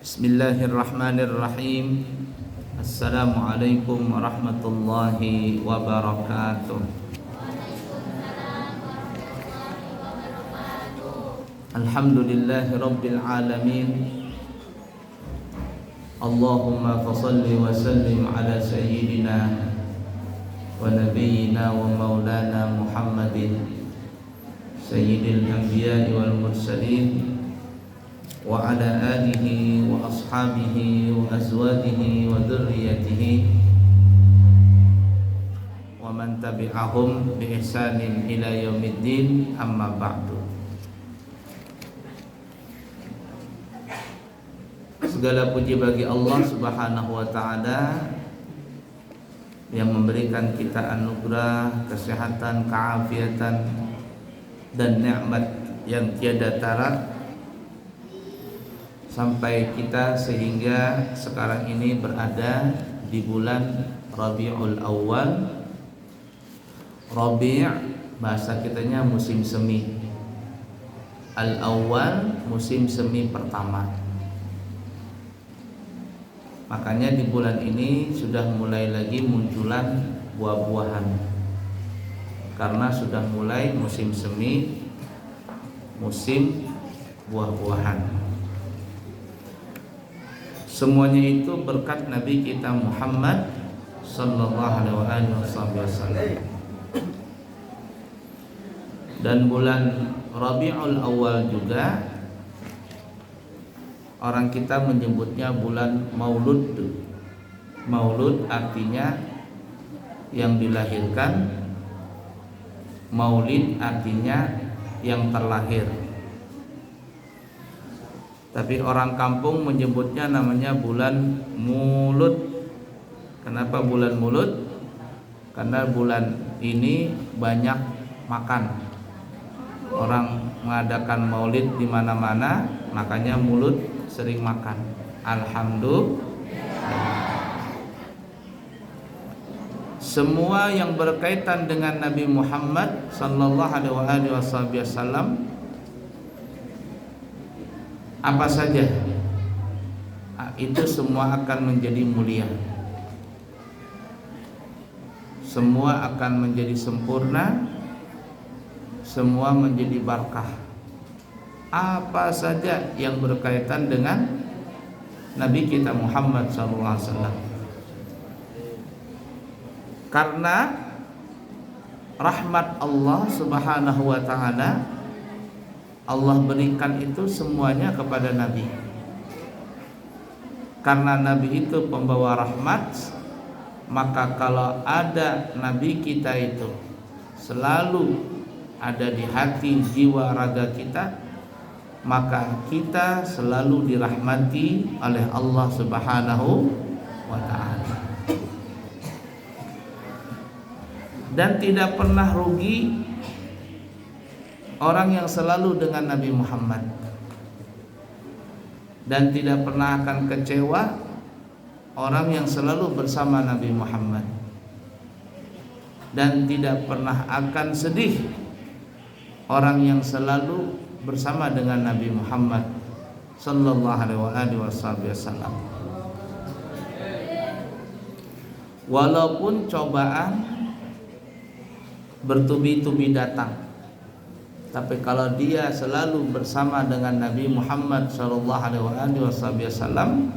Bismillahirrahmanirrahim. Assalamualaikum warahmatullahi wabarakatuh. Alhamdulillahi rabbil alamin. Allahumma fasalli wa sallim ala sayyidina wa nabiyyina wa maulana Muhammadin sayyidil anbiya'i wal mursalin wa ala alihi wa ashabihi wa azwajihi wa dhurriyyatihi wa man tabi'ahum bi ihsanin ila yaumiddin, amma ba'du. Segala puji bagi Allah Subhanahu wa taala yang memberikan kita anugerah kesehatan, keafiatan dan nikmat yang tiada tara sampai kita sehingga sekarang ini berada di bulan Rabiul Awal. Rabi' bahasa kitanya musim semi, Al-Awwal musim semi pertama. Makanya di bulan ini sudah mulai lagi munculan buah-buahan, karena sudah mulai musim semi, musim buah-buahan. Semuanya itu berkat Nabi kita Muhammad sallallahu alaihi wasallam. Dan bulan Rabiul Awal juga orang kita menyebutnya bulan Maulud. Maulud artinya yang dilahirkan, Maulid artinya yang terlahir. Tapi orang kampung menyebutnya namanya bulan Mulut. Kenapa bulan Mulut? Karena bulan ini banyak makan. Orang mengadakan maulid di mana-mana, makanya mulut sering makan. Alhamdulillah. Semua yang berkaitan dengan Nabi Muhammad sallallahu alaihi wasallam, apa saja itu semua akan menjadi mulia, semua akan menjadi sempurna, semua menjadi barakah. Apa saja yang berkaitan dengan Nabi kita Muhammad SAW, karena rahmat Allah Subhanahu wa ta'ala Allah berikan itu semuanya kepada Nabi. Karena Nabi itu pembawa rahmat, maka kalau ada Nabi kita itu selalu ada di hati, jiwa, raga kita, maka kita selalu dirahmati oleh Allah Subhanahu wa ta'ala. Dan tidak pernah rugi orang yang selalu dengan Nabi Muhammad, dan tidak pernah akan kecewa orang yang selalu bersama Nabi Muhammad, dan tidak pernah akan sedih orang yang selalu bersama dengan Nabi Muhammad sallallahu alaihi wasallam. Walaupun cobaan bertubi-tubi datang, tapi kalau dia selalu bersama dengan Nabi Muhammad sallallahu alaihi wasallam,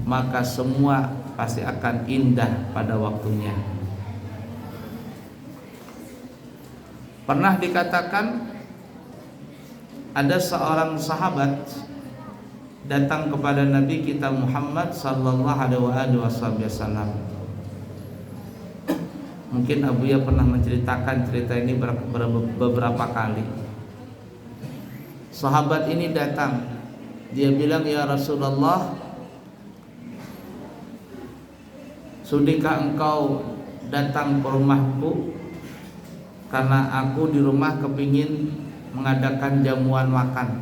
maka semua pasti akan indah pada waktunya. Pernah dikatakan ada seorang sahabat datang kepada Nabi kita Muhammad sallallahu alaihi wasallam. Mungkin Abuya pernah menceritakan cerita ini beberapa kali. Sahabat ini datang, dia bilang, "Ya Rasulullah, sudikah engkau datang ke rumahku? Karena aku di rumah kepingin mengadakan jamuan makan.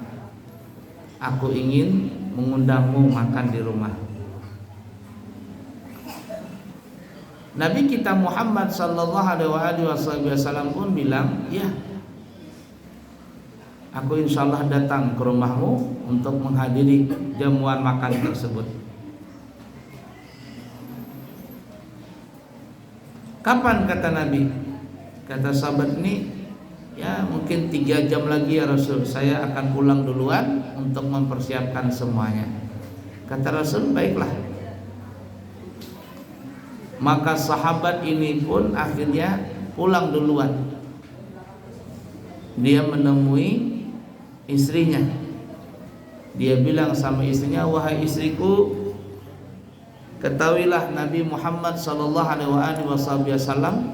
Aku ingin mengundangmu makan di rumah." Nabi kita Muhammad sallallahu alaihi wasallam pun bilang, "Ya, aku insya Allah datang ke rumahmu untuk menghadiri jamuan makan tersebut. Kapan, kata Nabi? Kata sahabat ini, ya mungkin 3 jam lagi ya Rasul, saya akan pulang duluan untuk mempersiapkan semuanya. Kata Rasul, baiklah. Maka sahabat ini pun akhirnya pulang duluan. Dia menemui istrinya. Dia bilang sama istrinya, wahai istriku, ketahuilah Nabi Muhammad sallallahu alaihi wasallam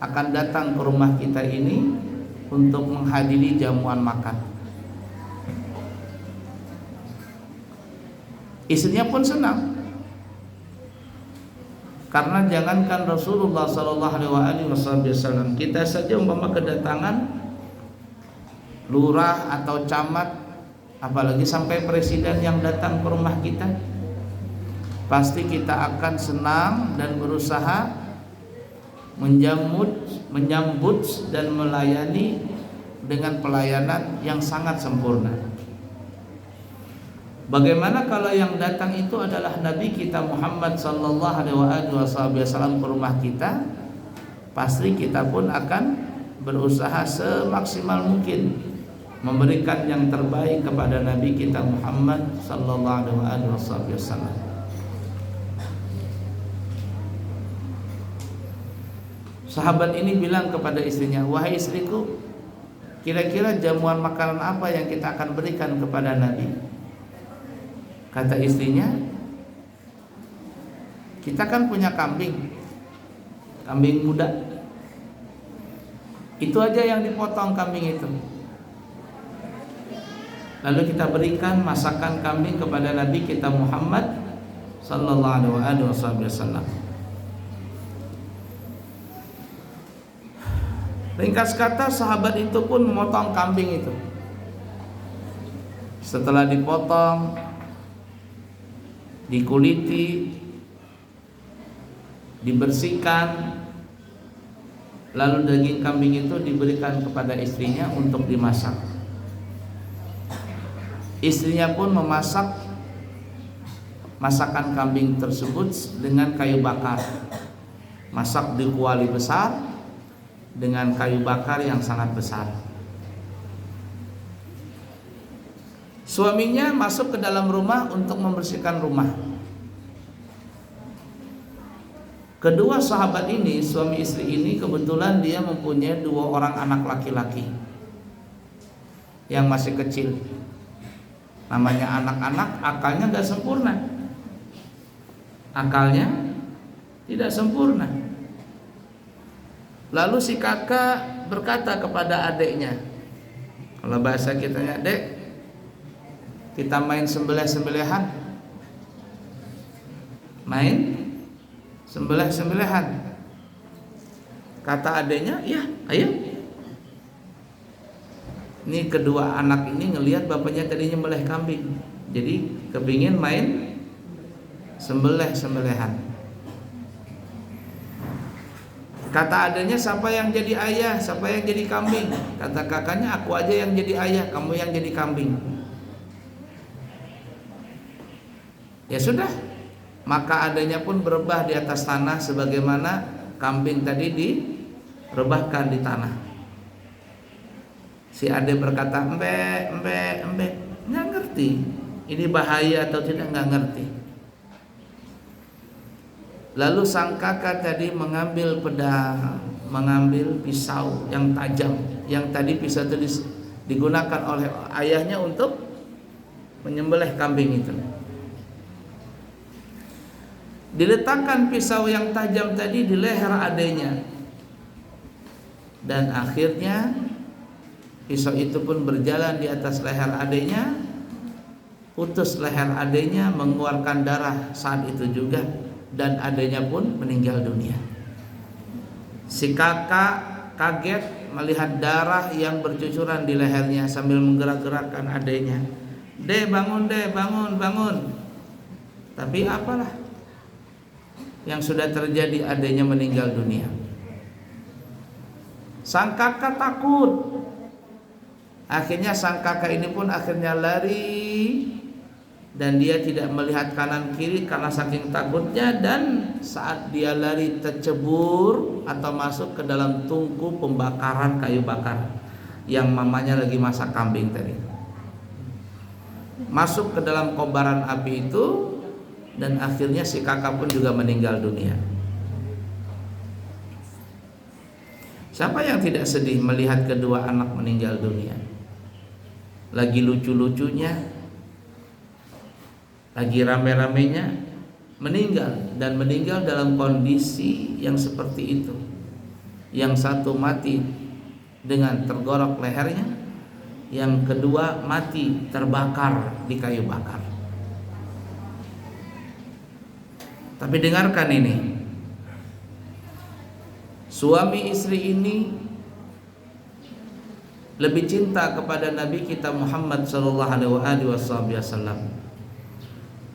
akan datang ke rumah kita ini untuk menghadiri jamuan makan. Istrinya pun senang, karena jangankan Rasulullah sallallahu alaihi wasallam, kita saja umpama kedatangan lurah atau camat, apalagi sampai presiden yang datang ke rumah kita, pasti kita akan senang dan berusaha menyambut dan melayani dengan pelayanan yang sangat sempurna. Bagaimana kalau yang datang itu adalah Nabi kita Muhammad sallallahu alaihi wasallam ke rumah kita? Pasti kita pun akan berusaha semaksimal mungkin memberikan yang terbaik kepada Nabi kita Muhammad sallallahu alaihi wasallam. Sahabat ini bilang kepada istrinya, wahai istriku, kira-kira jamuan makanan apa yang kita akan berikan kepada Nabi? Kata istrinya, kita kan punya kambing muda, itu aja yang dipotong kambing itu, lalu kita berikan masakan kambing kepada Nabi kita Muhammad sallallahu alaihi wasallam. Ringkas kata, sahabat itu pun memotong kambing itu. Setelah dipotong, dikuliti, dibersihkan, lalu daging kambing itu diberikan kepada istrinya untuk dimasak. Istrinya pun memasak masakan kambing tersebut dengan kayu bakar. Masak di kuali besar dengan kayu bakar yang sangat besar. Suaminya masuk ke dalam rumah untuk membersihkan rumah. Kedua sahabat ini, suami istri ini, kebetulan dia mempunyai 2 orang anak laki-laki yang masih kecil. Namanya anak-anak, akalnya gak sempurna. Akalnya tidak sempurna. Lalu si kakak berkata kepada adiknya, kalau bahasa kitanya, dek, kita main sembelih-sembelihan. Main sembelih-sembelihan. Kata adiknya, ya ayo. Ini kedua anak ini ngelihat bapaknya tadi nyembelih kambing, jadi kepingin main sembelih-sembelihan. Kata adanya, siapa yang jadi ayah, siapa yang jadi kambing? Kata kakaknya, aku aja yang jadi ayah, kamu yang jadi kambing. Ya sudah, maka adanya pun berebah di atas tanah sebagaimana kambing tadi direbahkan di tanah. Si ade berkata, embe, nggak ngerti ini bahaya atau tidak, nggak ngerti. Lalu sang kakak tadi mengambil pedang, mengambil pisau yang tajam, yang tadi pisau itu digunakan oleh ayahnya untuk menyembelih kambing itu. Diletakkan pisau yang tajam tadi di leher adenya, dan akhirnya pisau itu pun berjalan di atas leher adenya, putus leher adenya, mengeluarkan darah saat itu juga, dan adanya pun meninggal dunia. Si kakak kaget melihat darah yang bercucuran di lehernya sambil menggerak-gerakkan adanya. Dek, bangun, dek, bangun. Tapi apalah yang sudah terjadi, adanya meninggal dunia. Sang kakak takut. Akhirnya sang kakak ini pun akhirnya lari, dan dia tidak melihat kanan kiri karena saking takutnya, dan saat dia lari tercebur atau masuk ke dalam tungku pembakaran kayu bakar yang mamanya lagi masak kambing tadi. Masuk ke dalam kobaran api itu, dan akhirnya si kakak pun juga meninggal dunia. Siapa yang tidak sedih melihat kedua anak meninggal dunia? Lagi lucu-lucunya, lagi rame-ramenya meninggal, dan meninggal dalam kondisi yang seperti itu. Yang satu mati dengan tergorok lehernya, yang kedua mati terbakar di kayu bakar. Tapi dengarkan ini, suami istri ini lebih cinta kepada Nabi kita Muhammad sallallahu alaihi wasallam.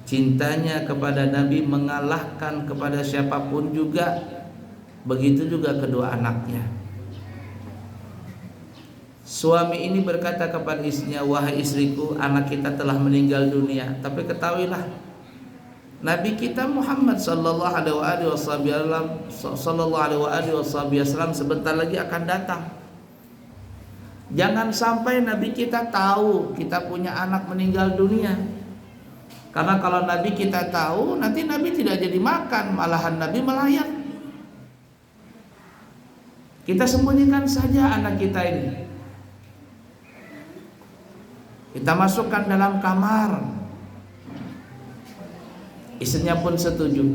Cintanya kepada Nabi mengalahkan kepada siapapun juga. Begitu juga kedua anaknya. Suami ini berkata kepada istrinya, "Wahai istriku, anak kita telah meninggal dunia, tapi ketahuilah, Nabi kita Muhammad sallallahu alaihi wasallam sebentar lagi akan datang. Jangan sampai Nabi kita tahu kita punya anak meninggal dunia. Karena kalau Nabi kita tahu, nanti Nabi tidak jadi makan, malahan Nabi melayat. Kita sembunyikan saja anak kita ini. Kita masukkan dalam kamar." Istrinya pun setuju.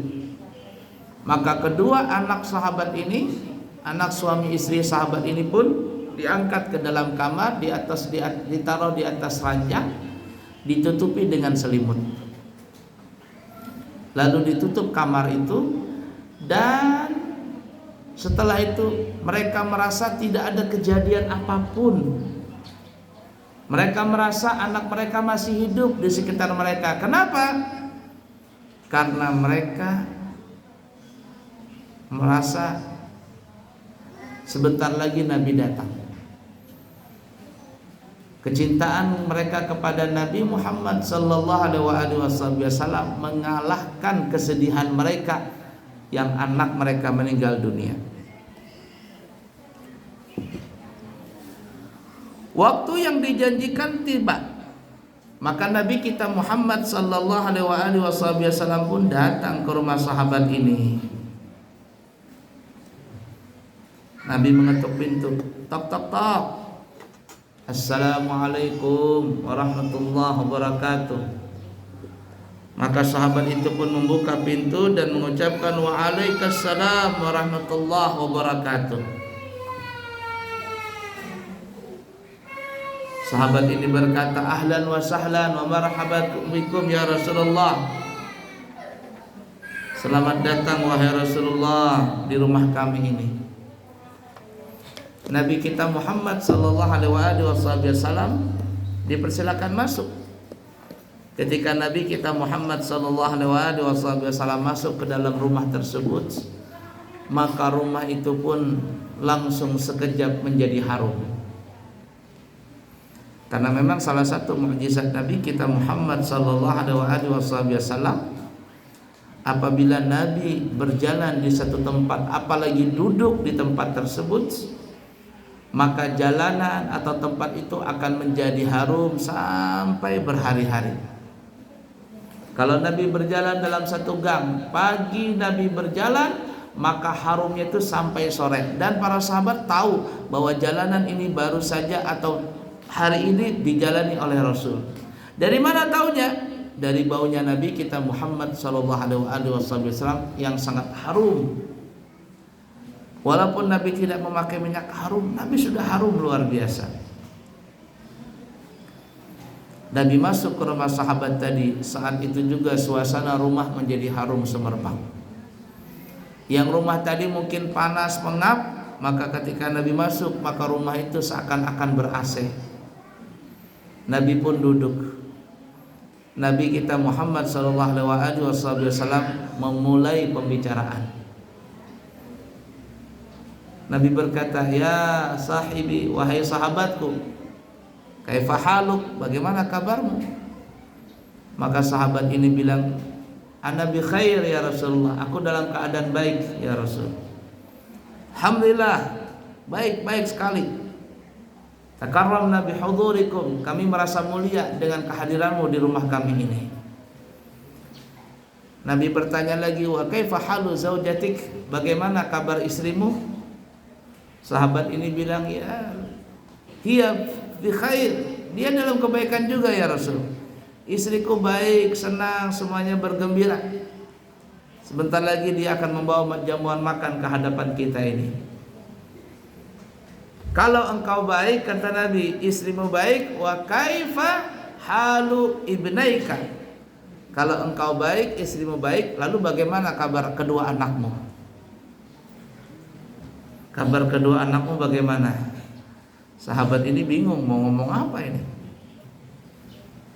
Maka kedua anak sahabat ini, anak suami istri sahabat ini pun diangkat ke dalam kamar, ditaruh di atas ranjang, ditutupi dengan selimut. Lalu ditutup kamar itu, dan setelah itu mereka merasa tidak ada kejadian apapun. Mereka merasa anak mereka masih hidup di sekitar mereka. Kenapa? Karena mereka merasa sebentar lagi Nabi datang. Kecintaan mereka kepada Nabi Muhammad sallallahu alaihi wasallam mengalahkan kesedihan mereka yang anak mereka meninggal dunia. Waktu yang dijanjikan tiba. Maka Nabi kita Muhammad sallallahu alaihi wasallam pun datang ke rumah sahabat ini. Nabi mengetuk pintu. Tok tok tok. Assalamualaikum warahmatullahi wabarakatuh. Maka sahabat itu pun membuka pintu dan mengucapkan waalaikumsalam warahmatullahi wabarakatuh. Sahabat ini berkata, ahlan wa sahlan wa marhaban bikum ya Rasulullah. Selamat datang wahai Rasulullah di rumah kami ini. Nabi kita Muhammad sallallahu alaihi wasallam dipersilakan masuk. Ketika Nabi kita Muhammad sallallahu alaihi wasallam masuk ke dalam rumah tersebut, maka rumah itu pun langsung sekejap menjadi harum. Karena memang salah satu mukjizat Nabi kita Muhammad sallallahu alaihi wasallam, apabila Nabi berjalan di satu tempat, apalagi duduk di tempat tersebut, maka jalanan atau tempat itu akan menjadi harum sampai berhari-hari. Kalau Nabi berjalan dalam satu gang, pagi Nabi berjalan, maka harumnya itu sampai sore. Dan para sahabat tahu bahwa jalanan ini baru saja atau hari ini dijalani oleh Rasul. Dari mana taunya? Dari baunya Nabi kita Muhammad sallallahu alaihi wasallam yang sangat harum. Walaupun Nabi tidak memakai minyak harum, Nabi sudah harum luar biasa. Nabi masuk ke rumah sahabat tadi, saat itu juga suasana rumah menjadi harum semerbak. Yang rumah tadi mungkin panas pengap, maka ketika Nabi masuk, maka rumah itu seakan-akan ber-AC. Nabi pun duduk. Nabi kita Muhammad sallallahu alaihi wasallam memulai pembicaraan. Nabi berkata, "Ya sahibi, wahai sahabatku, Kaifa haluk, bagaimana kabarmu? Maka sahabat ini bilang, ana bi khair ya Rasulullah, aku dalam keadaan baik ya Rasul. Alhamdulillah, baik sekali. Takarramna bi hudurikum, kami merasa mulia dengan kehadiranmu di rumah kami ini. Nabi bertanya lagi, wa kaifa halu zaujatik, bagaimana kabar istrimu? Sahabat ini bilang, ya hiya bi khair, dia dalam kebaikan juga ya Rasul. Istriku baik, senang, semuanya bergembira. Sebentar lagi dia akan membawa jamuan makan ke hadapan kita ini. Kalau engkau baik, kata Nabi, istrimu baik, wa kaifa halu ibnaika, kalau engkau baik, istrimu baik, lalu bagaimana kabar kedua anakmu? Kabar kedua anakmu bagaimana? Sahabat ini bingung mau ngomong apa ini.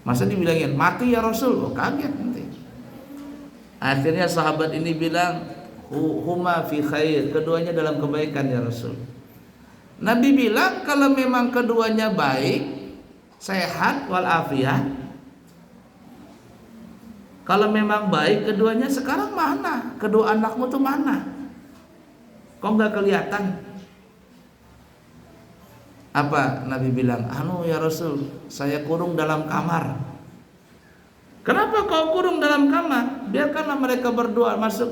Masa dibilangin mati ya Rasul? Oh, kaget nanti. Akhirnya sahabat ini bilang, huma fi khair, keduanya dalam kebaikan ya Rasul. Nabi bilang kalau memang keduanya baik, sehat walafiat, kalau memang baik keduanya, sekarang mana? Kedua anakmu tuh mana? Kok nggak kelihatan? Apa Nabi bilang? Anu ya Rasul, saya kurung dalam kamar. Kenapa kau kurung dalam kamar? Biarkanlah mereka berdua masuk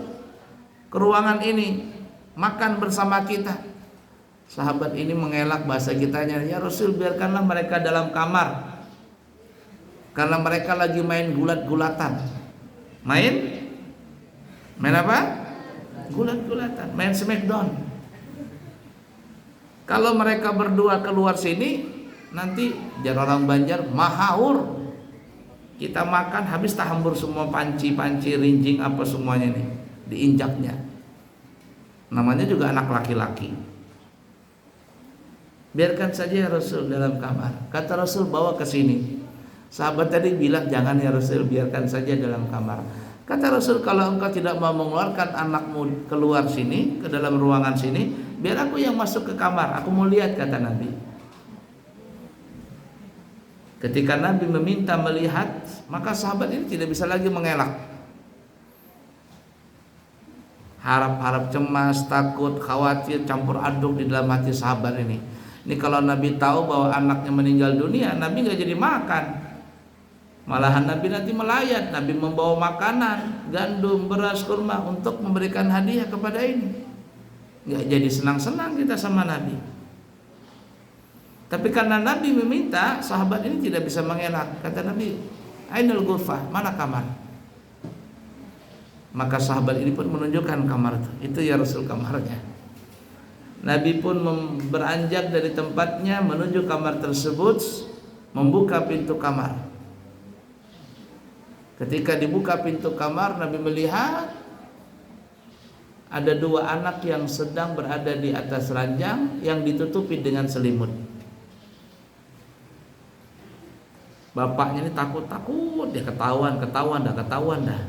ke ruangan ini, makan bersama kita. Sahabat ini mengelak bahasa kitanya, ya Rasul, biarkanlah mereka dalam kamar, karena mereka lagi main gulat-gulatan. Main apa? Gulat-gulatan, main smackdown. Kalau mereka berdua keluar sini, nanti jar orang Banjar mahaur, kita makan habis tahambur semua, panci-panci, rinjing apa semuanya nih diinjaknya. Namanya juga anak laki-laki. Biarkan saja ya Rasul dalam kamar. Kata Rasul, bawa ke sini. Sahabat tadi bilang jangan ya Rasul, biarkan saja dalam kamar. Kata Rasul, kalau engkau tidak mau mengeluarkan anakmu keluar sini, ke dalam ruangan sini, biar aku yang masuk ke kamar, aku mau lihat, kata Nabi. Ketika Nabi meminta melihat, maka sahabat ini tidak bisa lagi mengelak. Harap-harap, cemas, takut, khawatir, campur aduk di dalam hati sahabat ini. Ini kalau Nabi tahu bahwa anaknya meninggal dunia, Nabi nggak jadi makan. Malahan Nabi nanti melayat, Nabi membawa makanan, gandum, beras, kurma untuk memberikan hadiah kepada ini. Nggak jadi senang-senang kita sama Nabi. Tapi karena Nabi meminta, sahabat ini tidak bisa mengelak. Kata Nabi, Ainul ghurfah, mana kamar? Maka sahabat ini pun menunjukkan kamar itu ya Rasul, kamarnya. Nabi pun beranjak dari tempatnya menuju kamar tersebut, membuka pintu kamar. Ketika dibuka pintu kamar, Nabi melihat ada dua anak yang sedang berada di atas ranjang yang ditutupi dengan selimut. Bapaknya ini takut, dia ketahuan dah.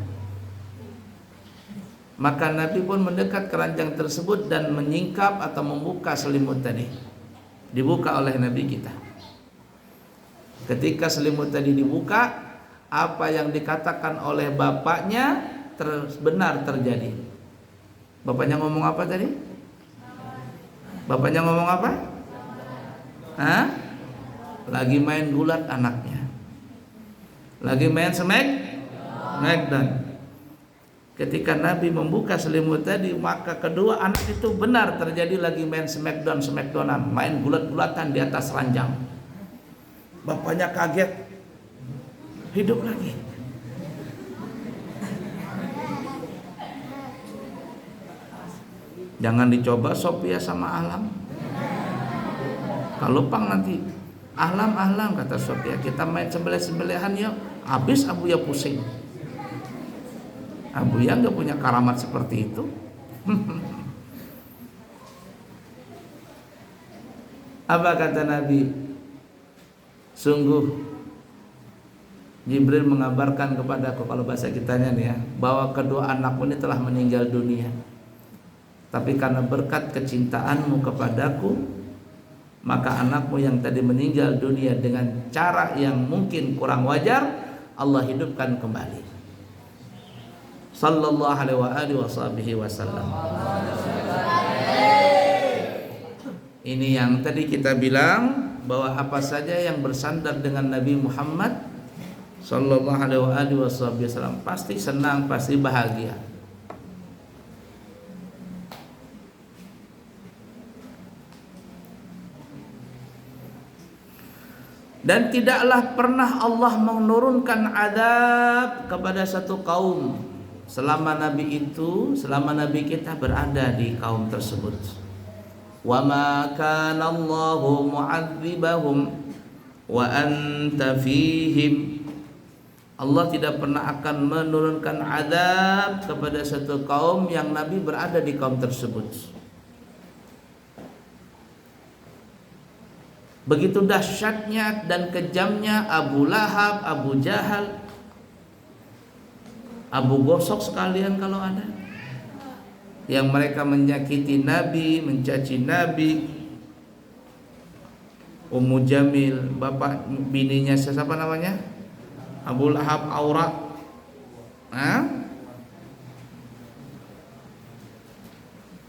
Maka Nabi pun mendekat ke ranjang tersebut dan menyingkap atau membuka selimut tadi. Dibuka oleh Nabi kita. Ketika selimut tadi dibuka, apa yang dikatakan oleh bapaknya benar terjadi. Bapaknya ngomong apa tadi? Bapaknya ngomong apa? Hah? Lagi main gulat anaknya. Lagi main smackdown. Ketika Nabi membuka selimut tadi, maka kedua anak itu benar terjadi lagi main smackdownan, main gulat-gulatan di atas ranjang. Bapaknya kaget, hidup lagi. Jangan dicoba Sophia sama Alam. Kalau pang nanti Alam kata Sophia, kita main sembelih-sembelihan yuk. Habis Abuya pusing. Abuya nggak punya karamat seperti itu. Apa kata Nabi? Sungguh Jibril mengabarkan kepadaku, kalau bahasa kitanya nih ya, bahwa kedua anakmu ini telah meninggal dunia. Tapi karena berkat kecintaanmu kepadaku, maka anakmu yang tadi meninggal dunia dengan cara yang mungkin kurang wajar, Allah hidupkan kembali. Sallallahu alaihi wasallam. Ini yang tadi kita bilang, bahwa apa saja yang bersandar dengan Nabi Muhammad sallallahu alaihi wasallam pasti senang, pasti bahagia. Dan tidaklah pernah Allah menurunkan azab kepada satu kaum selama Nabi kita berada di kaum tersebut. Wa ma kana Allahu mu'adzibahum wa anta fihim. Allah tidak pernah akan menurunkan azab kepada satu kaum yang Nabi berada di kaum tersebut. Begitu dahsyatnya dan kejamnya Abu Lahab, Abu Jahal, Abu Gosok sekalian kalau ada, yang mereka menyakiti Nabi, mencaci Nabi. Ummu Jamil, bapak bininya siapa namanya? Abu Lahab Aura.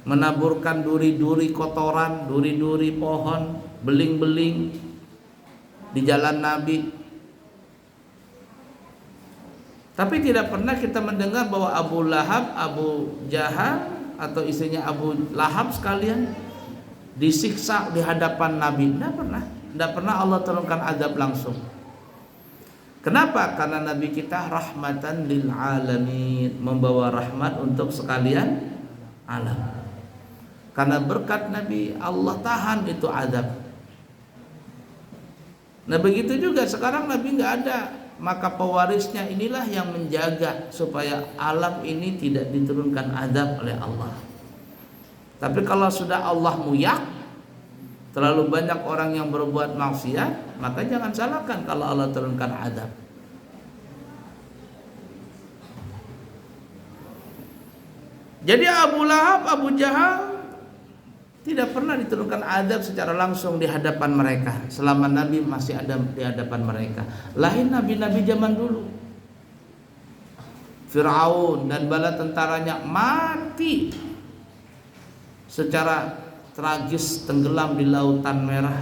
Menaburkan duri-duri kotoran, duri-duri pohon, beling-beling di jalan Nabi. Tapi tidak pernah kita mendengar bahwa Abu Lahab, Abu Jahal atau istrinya Abu Lahab sekalian disiksa di hadapan Nabi. Tidak pernah Allah turunkan azab langsung. Kenapa? Karena Nabi kita rahmatan lil alamin, membawa rahmat untuk sekalian alam. Karena berkat Nabi, Allah tahan itu azab. Nah begitu juga sekarang Nabi nggak ada, maka pewarisnya inilah yang menjaga supaya alam ini tidak diturunkan azab oleh Allah. Tapi kalau sudah Allah muyak, terlalu banyak orang yang berbuat maksiat, maka jangan salahkan kalau Allah turunkan azab. Jadi Abu Lahab, Abu Jahal tidak pernah diturunkan azab secara langsung di hadapan mereka selama Nabi masih ada di hadapan mereka. Lain nabi-nabi zaman dulu. Fir'aun dan bala tentaranya mati secara tragis, tenggelam di Lautan Merah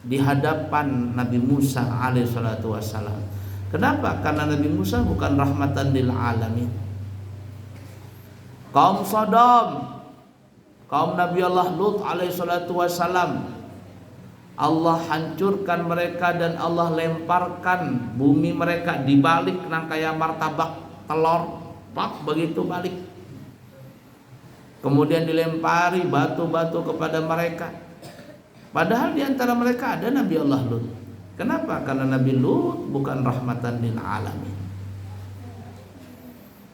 di hadapan Nabi Musa alaihissalatu wassalam. Kenapa? Karena Nabi Musa bukan rahmatan lil alamin. Kaum Sodom, kaum Nabi Allah Lut alaihissalatu wassalam, Allah hancurkan mereka dan Allah lemparkan bumi mereka dibalik nang kayak martabak telur, pak begitu balik. Kemudian dilempari batu-batu kepada mereka. Padahal di antara mereka ada Nabi Allah Lut. Kenapa? Karena Nabi Lut bukan rahmatan lil alamin.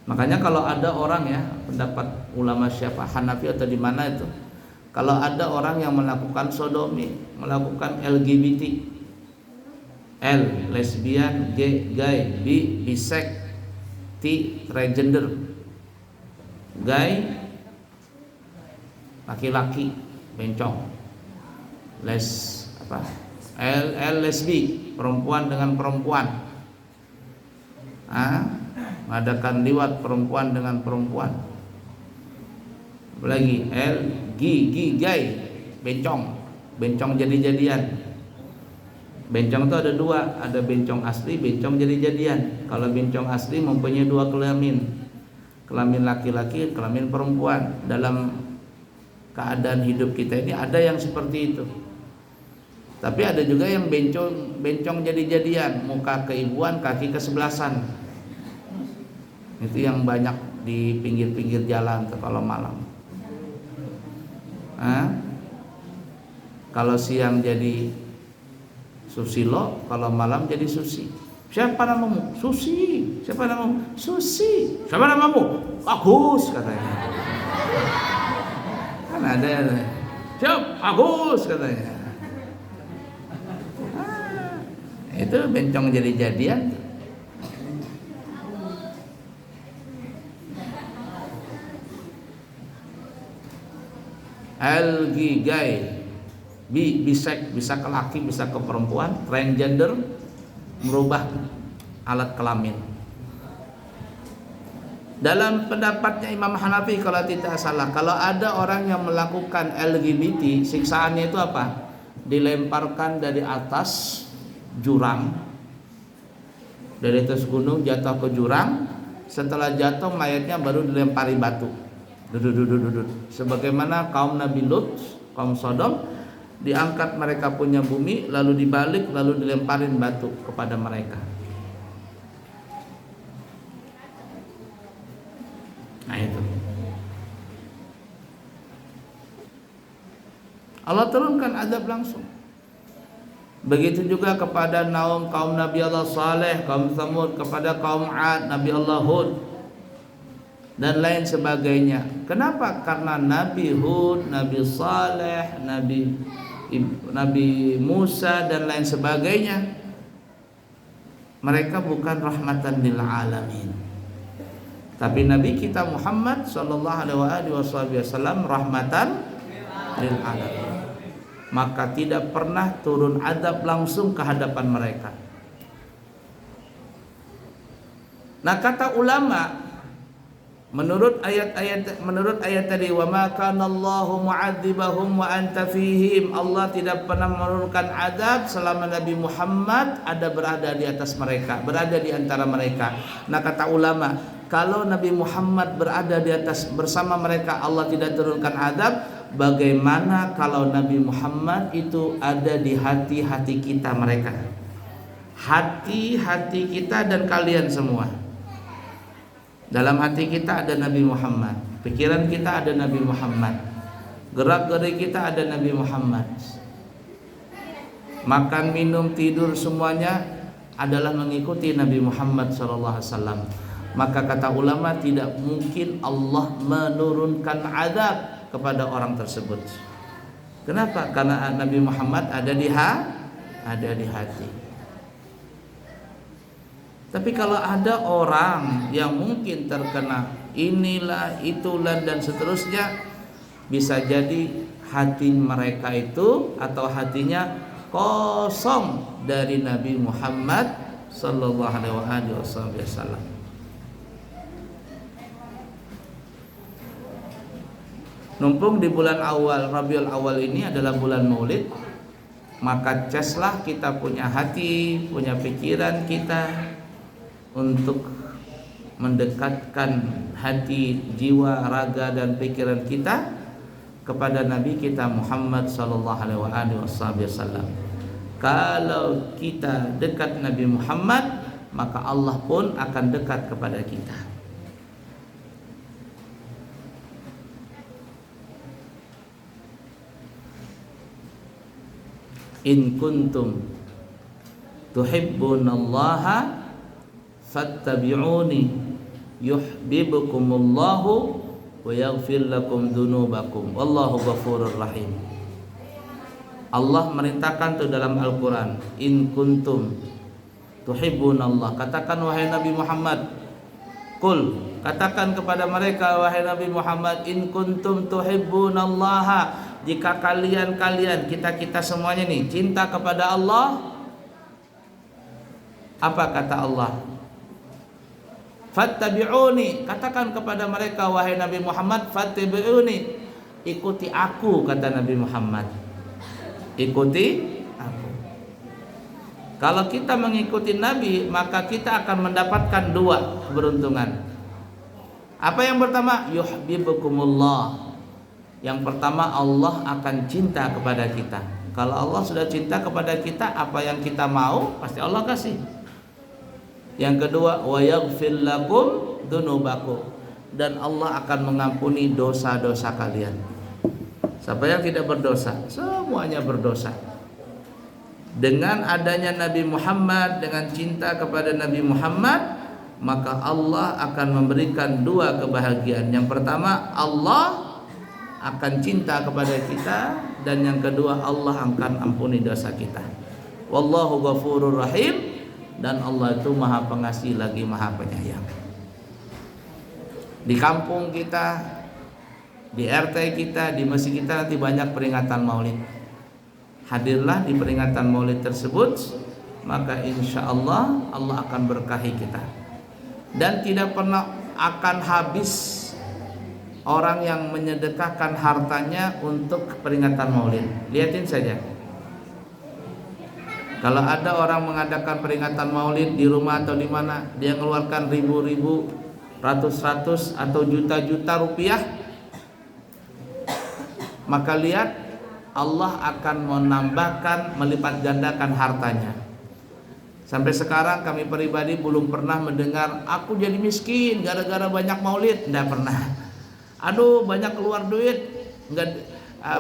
Makanya kalau ada orang ya, pendapat ulama siapa, Hanafi atau di mana itu, kalau ada orang yang melakukan sodomi, melakukan LGBT, L lesbian, G gay, B bisek, T transgender, gay laki-laki bencong, les apa, L lesbi, perempuan dengan perempuan, mengadakan liwat perempuan dengan perempuan. Apalagi L gay, bencong jadi-jadian. Bencong itu ada dua, ada bencong asli, bencong jadi-jadian. Kalau bencong asli mempunyai dua kelamin, kelamin laki-laki, kelamin perempuan. Dalam keadaan hidup kita ini ada yang seperti itu. Tapi ada juga yang bencong jadi-jadian, muka keibuan, kaki kesebelasan. Itu yang banyak di pinggir-pinggir jalan tuh kalau malam. Kalau siang jadi Susilo, kalau malam jadi Susi. Siapa namamu? Susi. Siapa namamu? Susi. Siapa namamu? Agus katanya. Kan ada yang siap Agus katanya. Itu bencong jadi-jadian. LG gay, bisek, bisa ke laki, bisa ke perempuan, transgender, merubah alat kelamin. Dalam pendapatnya Imam Hanafi kalau tidak salah, kalau ada orang yang melakukan LGBT, siksaannya itu apa? Dilemparkan dari atas jurang, dari atas gunung jatuh ke jurang. Setelah jatuh mayatnya baru dilempari batu. Sebagaimana kaum Nabi Lut, kaum Sodom, diangkat mereka punya bumi, lalu dibalik, lalu dilemparin batu kepada mereka. Nah itu Allah turunkan azab langsung. Begitu juga kepada kaum Nabi Allah Saleh, kaum Tsamud, kepada kaum Ad, Nabi Allah Hud, dan lain sebagainya. Kenapa? Karena Nabi Hud, Nabi Saleh, Nabi Musa dan lain sebagainya, mereka bukan rahmatan lil alamin. Tapi Nabi kita Muhammad sallallahu alaihi wasallam rahmatan lil alamin. Maka tidak pernah turun azab langsung ke hadapan mereka. Nah, kata ulama, menurut ayat tadi, wa ma kana Allahu mu'adzibahum wa anta fihim, Allah tidak pernah menurunkan azab selama Nabi Muhammad berada di atas mereka, berada di antara mereka. Nah, kata ulama, kalau Nabi Muhammad berada di atas bersama mereka, Allah tidak turunkan azab. Bagaimana kalau Nabi Muhammad itu ada di hati-hati kita mereka, hati-hati kita dan kalian semua. Dalam hati kita ada Nabi Muhammad, pikiran kita ada Nabi Muhammad, gerak-gerik kita ada Nabi Muhammad, makan, minum, tidur semuanya adalah mengikuti Nabi Muhammad SAW. Maka kata ulama, tidak mungkin Allah menurunkan azab kepada orang tersebut. Kenapa? Karena Nabi Muhammad ada di hati. Tapi kalau ada orang yang mungkin terkena inilah, itulah dan seterusnya, bisa jadi hati mereka itu atau hatinya kosong dari Nabi Muhammad sallallahu alaihi wasallam. Numpung di bulan awal Rabiul Awal ini adalah bulan Maulid, maka caslah kita punya hati, punya pikiran kita untuk mendekatkan hati, jiwa, raga dan pikiran kita kepada Nabi kita Muhammad sallallahu alaihi wasallam. Kalau kita dekat Nabi Muhammad, maka Allah pun akan dekat kepada kita. In kuntum tuhibbunallaha fattabi'uni yuhibbukumullahu wa yaghfir lakum dzunubakum wallahu ghafurur rahim. Allah merintahkan itu dalam Al-Qur'an, in kuntum tuhibbunallah, katakan wahai Nabi Muhammad, qul, katakan kepada mereka wahai Nabi Muhammad, in kuntum tuhibbunallaha, jika kalian kita semuanya nih cinta kepada Allah, apa kata Allah? Fattabi'uni, katakan kepada mereka wahai Nabi Muhammad, fattabi'uni, ikuti aku, kata Nabi Muhammad, ikuti aku. Kalau kita mengikuti Nabi, maka kita akan mendapatkan dua keberuntungan. Apa yang pertama? Yuhibbukumullah. Yang pertama, Allah akan cinta kepada kita. Kalau Allah sudah cinta kepada kita, apa yang kita mau pasti Allah kasih. Yang kedua, wa yaghfir lakum dzunubakum, dan Allah akan mengampuni dosa-dosa kalian. Siapa yang tidak berdosa? Semuanya berdosa. Dengan adanya Nabi Muhammad, dengan cinta kepada Nabi Muhammad, maka Allah akan memberikan dua kebahagiaan. Yang pertama, Allah akan cinta kepada kita, dan yang kedua, Allah akan ampuni dosa kita. Wallahu ghafurur rahim, dan Allah itu Maha Pengasih lagi Maha Penyayang. Di kampung kita, di RT kita, di masjid kita nanti banyak peringatan Maulid. hadirlah di peringatan Maulid tersebut, maka insya Allah Allah akan berkahi kita. Dan tidak pernah akan habis orang yang menyedekahkan hartanya untuk peringatan Maulid. Lihatin saja, kalau ada orang mengadakan peringatan Maulid di rumah atau di mana, dia mengeluarkan ribu-ribu, ratus-ratus atau juta-juta rupiah, maka lihat Allah akan menambahkan, melipat gandakan hartanya. Sampai sekarang kami pribadi belum pernah mendengar aku jadi miskin gara-gara banyak maulid, tidak pernah. Aduh banyak keluar duit, enggak,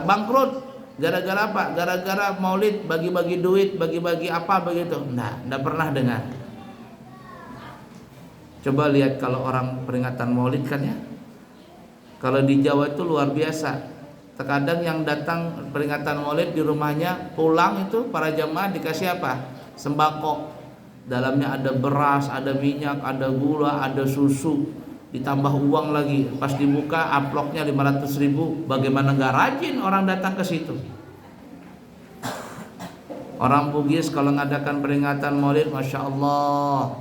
bangkrut gara-gara apa? Gara-gara maulid, bagi-bagi duit, bagi-bagi apa begitu. Nah, tidak pernah dengar. Coba lihat kalau orang peringatan maulid kan ya. Kalau di Jawa itu luar biasa. Terkadang yang datang peringatan maulid di rumahnya, pulang itu para jamaah dikasih apa? Sembako. Dalamnya ada beras, ada minyak, ada gula, ada susu, ditambah uang lagi. Pas dibuka amplopnya 500.000. Bagaimana gak rajin orang datang ke situ. Orang Bugis kalau ngadakan peringatan maulid, masya Allah,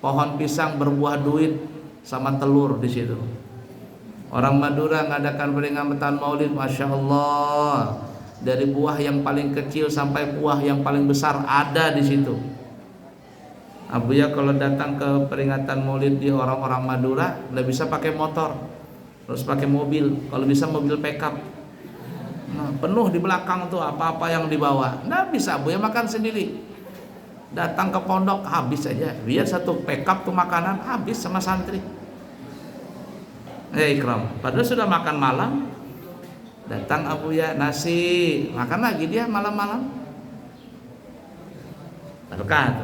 pohon pisang berbuah duit sama telur di situ. Orang Madura ngadakan peringatan maulid, masya Allah, dari buah yang paling kecil sampai buah yang paling besar ada di situ. Abuya kalau datang ke peringatan maulid di orang-orang Madura, nggak bisa pakai motor, terus pakai mobil. Kalau bisa mobil pickup, nah, penuh di belakang tuh apa-apa yang dibawa. Nggak bisa, Abuya makan sendiri. Datang ke pondok habis aja, biar satu pickup tuh makanan habis sama santri. Ikram, padahal sudah makan malam. Datang Abuya nasi, makan lagi dia malam-malam. Berkat.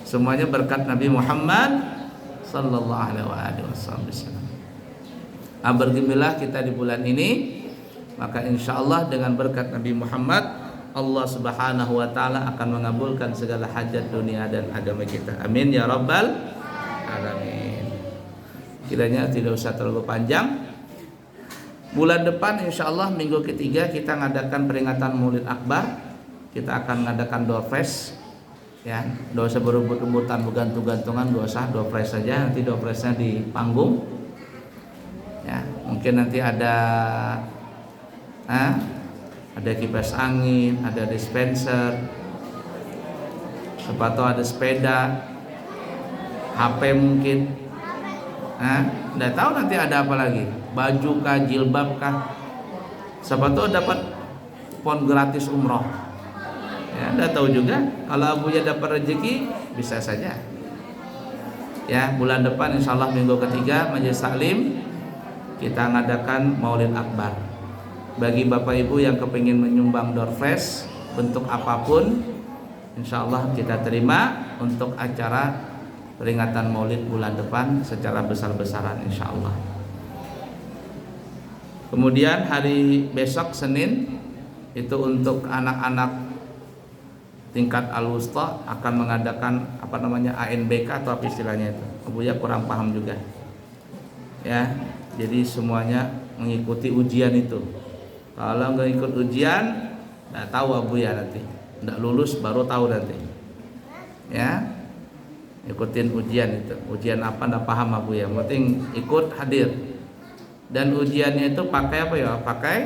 Semuanya berkat Nabi Muhammad sallallahu alaihi wasallam. Bergembiralah kita di bulan ini, maka insya Allah dengan berkat Nabi Muhammad, Allah Subhanahu wa taala akan mengabulkan segala hajat dunia dan agama kita. Amin ya rabbal alamin. Kiranya tidak usah terlalu panjang. Bulan depan insya Allah minggu ketiga kita ngadakan peringatan Maulid Akbar. Kita akan ngadakan door prize, ya. Tidak usah berebut-rebutan, bergantung-gantungan, gak usah, door prize saja. Nanti door prize-nya di panggung, ya. Mungkin nanti ada kipas angin, ada dispenser, sepatu, ada sepeda, HP mungkin. Nggak tahu nanti ada apa lagi, baju kah, jilbab kah, siapa tahu dapat pon gratis umroh, ya nggak tahu juga. Kalau Abuya dapat rezeki bisa saja, ya. Bulan depan insya Allah minggu ketiga Majelis Taklim kita ngadakan Maulid Akbar. Bagi bapak ibu yang kepingin menyumbang door prize bentuk apapun, insya Allah kita terima untuk acara peringatan Maulid bulan depan secara besar-besaran insya Allah. Kemudian hari besok Senin itu untuk anak-anak tingkat al-wusta akan mengadakan ANBK atau apa istilahnya itu. Abuya kurang paham juga, ya. Jadi semuanya mengikuti ujian itu. Kalau nggak ikut ujian, nggak tahu Abuya nanti. Nggak lulus baru tahu nanti, ya. Ikutin ujian itu. Ujian apa nggak paham Abuya. Yang penting ikut hadir. Dan ujiannya itu pakai apa ya? Pakai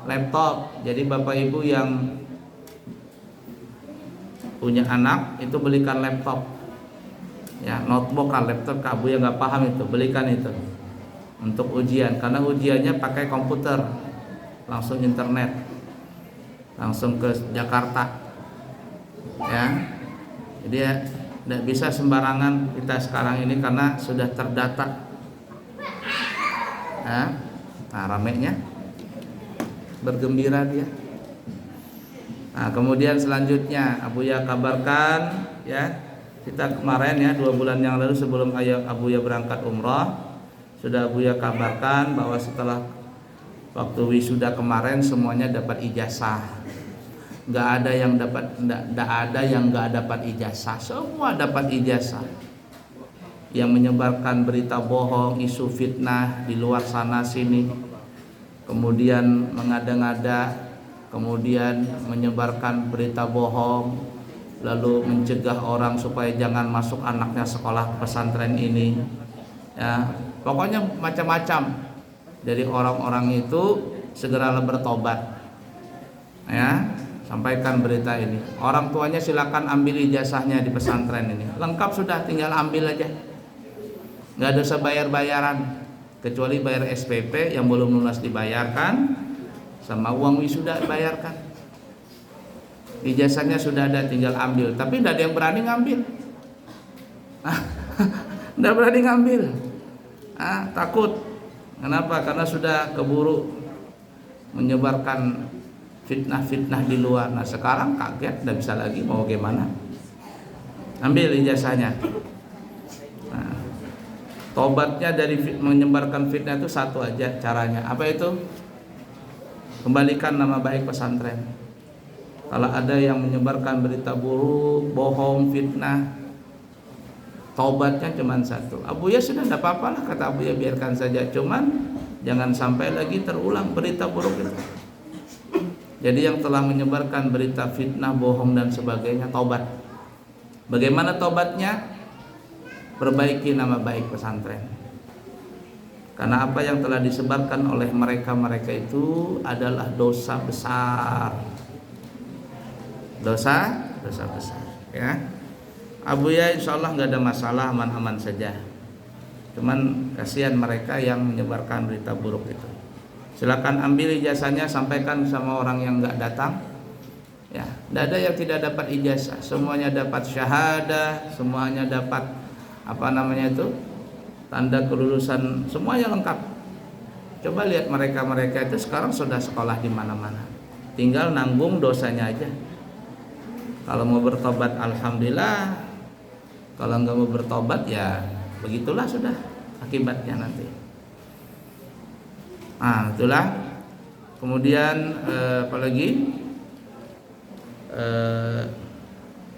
laptop. Jadi bapak ibu yang punya anak itu belikan laptop, ya, notebook kan, laptop ke Abuya nggak paham itu, belikan itu untuk ujian. Karena ujiannya pakai komputer, langsung internet, langsung ke Jakarta, ya. Jadi ya, tidak bisa sembarangan kita sekarang ini karena sudah terdata. Nah, ramenya bergembira dia. Nah, kemudian selanjutnya Abuya kabarkan, ya, kita kemarin ya 2 bulan yang lalu sebelum Abuya berangkat umrah sudah Abuya kabarkan bahwa setelah waktu wisuda kemarin semuanya dapat ijazah. Nggak ada yang nggak dapat ijazah, semua dapat ijazah. Yang menyebarkan berita bohong, isu fitnah di luar sana sini, kemudian mengada-ngada kemudian menyebarkan berita bohong, lalu mencegah orang supaya jangan masuk anaknya sekolah pesantren ini, ya pokoknya macam-macam. Dari orang-orang itu segeralah bertobat, ya sampaikan berita ini. Orang tuanya silakan ambil ijazahnya di pesantren ini, lengkap sudah, tinggal ambil aja, nggak ada usah bayar-bayaran kecuali bayar SPP yang belum lunas dibayarkan, sama uang wisuda dibayarkan. Ijazahnya sudah ada, tinggal ambil. Tapi tidak ada yang berani ngambil. Tidak berani ngambil. Takut. Kenapa? Karena sudah keburu menyebarkan fitnah-fitnah di luar. Nah sekarang kaget, tidak bisa lagi, mau gimana? Ambil ijazahnya. Nah, tobatnya dari menyebarkan fitnah itu satu aja caranya. Apa itu? Kembalikan nama baik pesantren. Kalau ada yang menyebarkan berita buruk, bohong, fitnah, taubatnya cuma satu. Abuya sudah tidak apa-apa lah, kata Abuya, biarkan saja, cuman jangan sampai lagi terulang berita buruk itu. Jadi yang telah menyebarkan berita fitnah, bohong dan sebagainya, taubat. Bagaimana taubatnya? Perbaiki nama baik pesantren. Karena apa yang telah disebarkan oleh mereka itu adalah dosa besar. Dosa besar, ya. Abuya insya Allah nggak ada masalah, aman-aman saja. Cuman kasihan mereka yang menyebarkan berita buruk itu. Silakan ambil ijazahnya, sampaikan sama orang yang nggak datang. Ya, tidak ada yang tidak dapat ijazah, semuanya dapat syahadah, semuanya dapat tanda kelulusan, semuanya lengkap. Coba lihat mereka itu sekarang sudah sekolah di mana-mana, tinggal nanggung dosanya aja. Kalau mau bertobat alhamdulillah, kalau nggak mau bertobat ya begitulah sudah akibatnya nanti. Itulah. Kemudian apalagi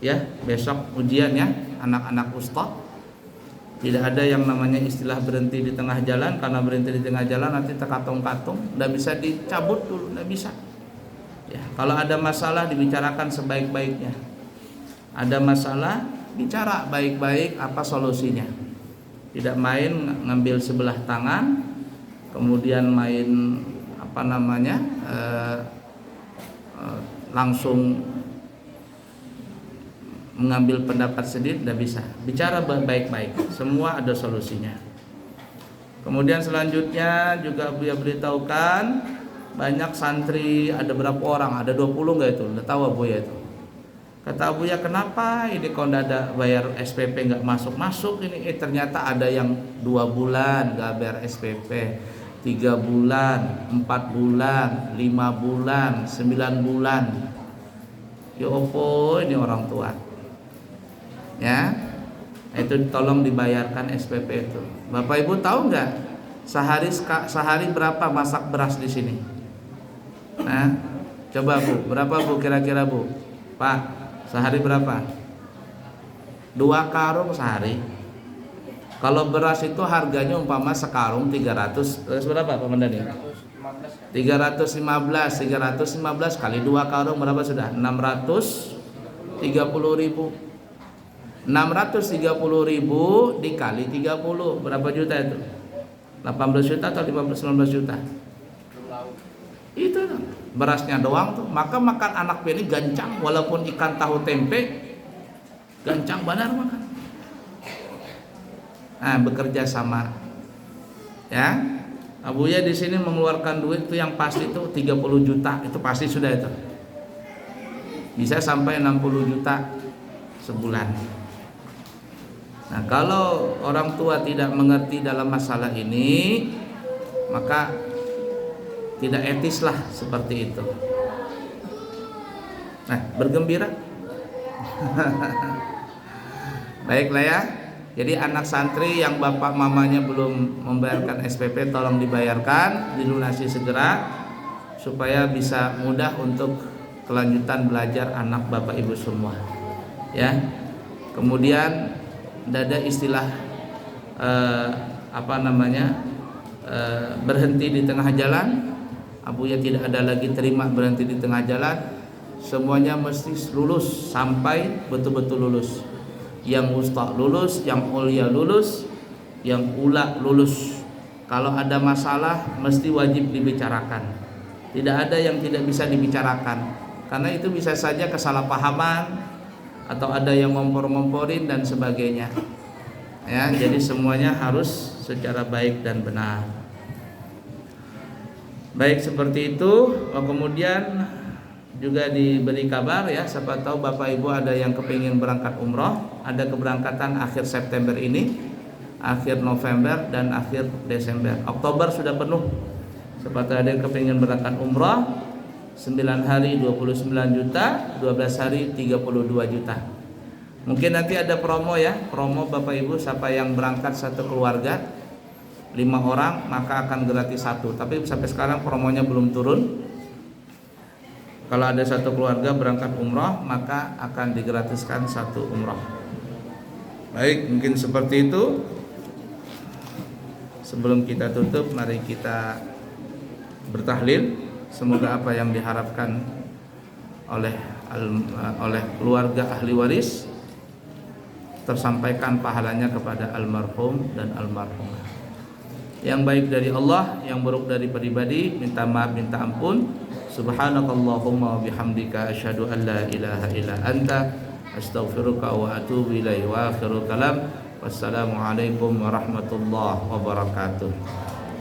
ya besok ujian ya anak-anak ustaz. Tidak ada yang namanya istilah berhenti di tengah jalan, karena berhenti di tengah jalan nanti terkatung-katung, tidak bisa dicabut dulu, tidak bisa. Ya, kalau ada masalah dibicarakan sebaik-baiknya. Ada masalah bicara baik-baik apa solusinya. Tidak main ngambil sebelah tangan, kemudian main langsung mengambil pendapat sendiri, tidak bisa. Bicara baik-baik, semua ada solusinya. Kemudian selanjutnya juga Buya beritahukan, banyak santri, ada berapa orang? Ada 20 enggak itu? Udah tahu Buya itu. Kata Buya, kenapa ini kalau tidak ada bayar SPP nggak masuk ini? Ternyata ada yang 2 bulan nggak bayar SPP, 3 bulan, 4 bulan, 5 bulan, 9 bulan. Ya opo, ini orang tua. Ya, itu tolong dibayarkan SPP itu. Bapak Ibu tahu nggak sehari berapa masak beras di sini? Nah, coba Bu, berapa Bu kira-kira Bu? Pak, sehari berapa? 2 karung sehari. Kalau beras itu harganya umpama sekarung 300, berapa Pak Mandani? 315 kali 2 karung berapa sudah? 630.000. 630.000 dikali 30 berapa juta itu? 18 juta atau 19 juta? Itu berasnya doang tuh. Maka makan anak ini gancang, walaupun ikan tahu tempe gancang benar makan. Nah, bekerja sama. Ya. Abuya di sini mengeluarkan duit itu yang pasti itu 30 juta, itu pasti sudah itu. Bisa sampai 60 juta sebulan. Nah, kalau orang tua tidak mengerti dalam masalah ini, maka tidak etislah seperti itu. Nah, bergembira. Baiklah ya. Jadi anak santri yang bapak mamanya belum membayarkan SPP, tolong dibayarkan, dilunasi segera supaya bisa mudah untuk kelanjutan belajar anak bapak ibu semua. Ya. Kemudian ada istilah berhenti di tengah jalan Abuya tidak ada lagi terima berhenti di tengah jalan. Semuanya mesti lulus sampai betul-betul lulus. Yang wusta lulus, yang ulia lulus, yang ula lulus. Kalau ada masalah mesti wajib dibicarakan. Tidak ada yang tidak bisa dibicarakan. Karena itu bisa saja kesalahpahaman atau ada yang ngompor-ngomporin dan sebagainya. Ya, jadi semuanya harus secara baik dan benar. Baik seperti itu. Kemudian juga diberi kabar ya, siapa tahu Bapak Ibu ada yang kepingin berangkat umroh. Ada keberangkatan akhir September ini, akhir November dan akhir Desember. Oktober sudah penuh. Siapa tahu ada yang kepingin berangkat umroh, 9 hari 29 juta, 12 hari 32 juta. Mungkin nanti ada promo ya, promo Bapak Ibu, siapa yang berangkat satu keluarga 5 orang maka akan gratis satu. Tapi sampai sekarang promonya belum turun. Kalau ada satu keluarga berangkat umroh maka akan digratiskan satu umroh. Baik, mungkin seperti itu. Sebelum kita tutup, mari kita bertahlil. Semoga apa yang diharapkan oleh keluarga ahli waris tersampaikan pahalanya kepada almarhum dan almarhumah. Yang baik dari Allah, yang buruk dari pribadi, minta maaf, minta ampun. Subhanakallahumma wa bihamdika asyhadu an la ilaha illa anta astaghfiruka wa atubu ilaihi. Wa akhiru kalam, wassalamu alaikum warahmatullahi wabarakatuh.